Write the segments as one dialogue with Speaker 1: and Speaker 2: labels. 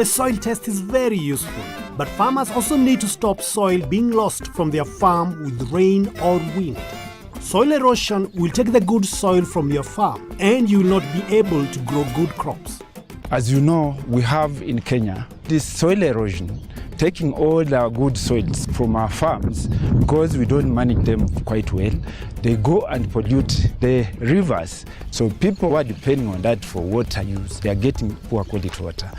Speaker 1: The soil test is very useful, but farmers also need to stop soil being lost from their farm with rain or wind. Soil erosion will take the good soil from your farm and you will not be able to grow good crops.
Speaker 2: As you know, we have in Kenya this soil erosion, taking all our good soils from our farms because we don't manage them quite well. They go and pollute the rivers. So people who are depending on that for water use, they are getting poor quality water.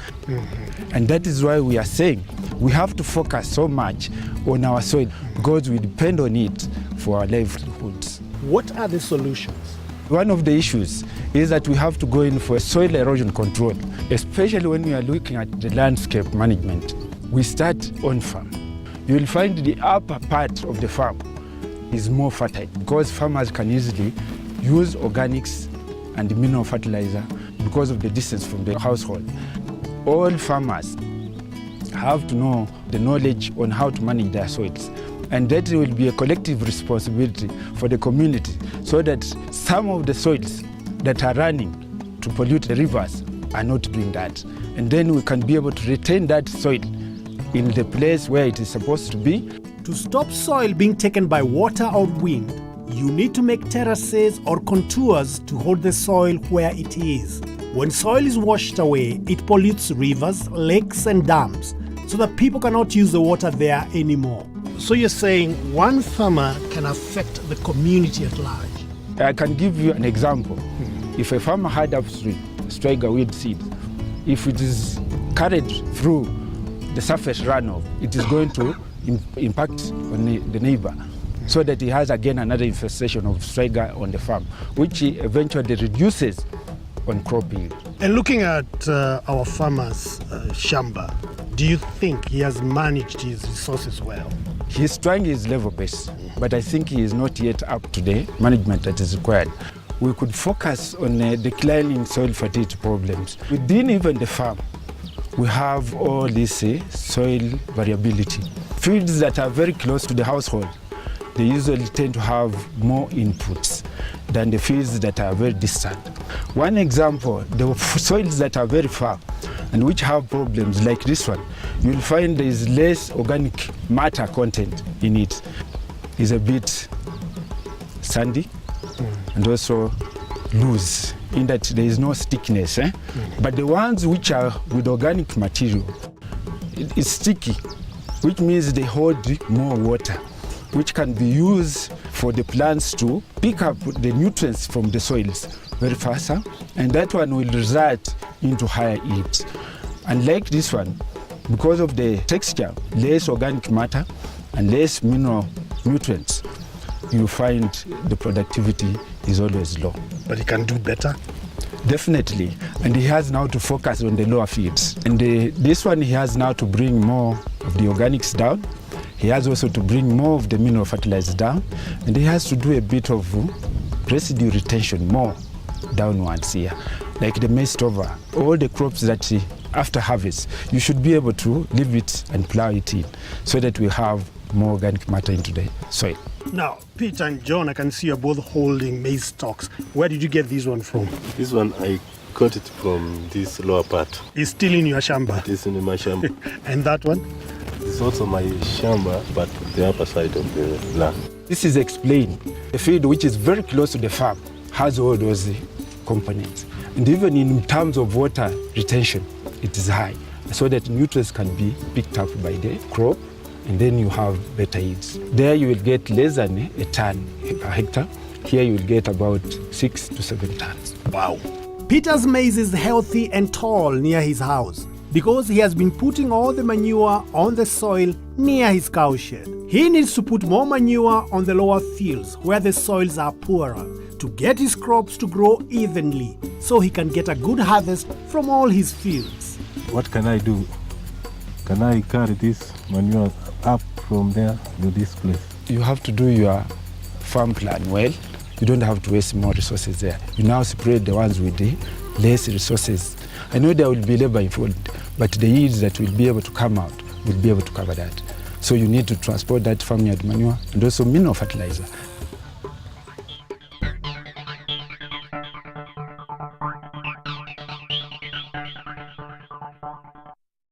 Speaker 2: And that is why we are saying we have to focus so much on our soil because we depend on it for our livelihoods.
Speaker 1: What are the solutions?
Speaker 2: One of the issues is that we have to go in for soil erosion control, especially when we are looking at the landscape management. We start on farm. You will find the upper part of the farm is more fertile because farmers can easily use organics and mineral fertilizer because of the distance from the household. All farmers have to know the knowledge on how to manage their soils. And that will be a collective responsibility for the community so that some of the soils that are running to pollute the rivers are not doing that. And then we can be able to retain that soil in the place where it is supposed to be.
Speaker 1: To stop soil being taken by water or wind, you need to make terraces or contours to hold the soil where it is. When soil is washed away, it pollutes rivers, lakes and dams, so that people cannot use the water there anymore. So you're saying one farmer can affect the community at large?
Speaker 2: I can give you an example. If a farmer had upstream striga weed seed, if it is carried through the surface runoff, it is going to impact on the neighbor so that he has again another infestation of striga on the farm, which eventually reduces on crop yield.
Speaker 1: And looking at our farmer's Shamba, do you think he has managed his resources well?
Speaker 2: He's trying his level best, but I think he is not yet up to the management that is required. We could focus on declining soil fertility problems. Within even the farm, we have all this soil variability. Fields that are very close to the household, they usually tend to have more inputs than the fields that are very distant. One example, the soils that are very far and which have problems like this one, you'll find there is less organic matter content in it. It's a bit sandy and also loose in that there is no stickiness. But the ones which are with organic material, it's sticky, which means they hold more water, which can be used for the plants to pick up the nutrients from the soils very faster, and that one will result into higher yields. Unlike this one, because of the texture, less organic matter and less mineral nutrients, you find the productivity is always low.
Speaker 1: But he can do better?
Speaker 2: Definitely, and he has now to focus on the lower fields. And this one he has now to bring more of the organics down. He has also to bring more of the mineral fertilizers down, and he has to do a bit of residue retention more downwards here. Like the maize stover, all the crops that after harvest, you should be able to leave it and plow it in so that we have more organic matter into the soil.
Speaker 1: Now, Peter and John, I can see you're both holding maize stalks. Where did you get this one from?
Speaker 3: This one, I got it from this lower part.
Speaker 1: It's still in your Shamba?
Speaker 3: It is in my Shamba.
Speaker 1: And that one?
Speaker 3: It's also my Shamba, but the upper side of the land.
Speaker 2: This is explained. The field which is very close to the farm has all those components. And even in terms of water retention, it is high, so that nutrients can be picked up by the crop, and then you have better yields. There you will get less than a ton per hectare. Here you will get about 6 to 7 tons.
Speaker 1: Wow. Peter's maize is healthy and tall near his house because he has been putting all the manure on the soil near his cow shed. He needs to put more manure on the lower fields where the soils are poorer to get his crops to grow evenly so he can get a good harvest from all his fields.
Speaker 3: What can I do? Can I carry this manure up from there to this place?
Speaker 2: You have to do your farm plan well. You don't have to waste more resources there. You now separate the ones with the less resources. I know there will be labor involved, but the yields that will be able to come out will be able to cover that. So you need to transport that farmyard manure and also mineral fertilizer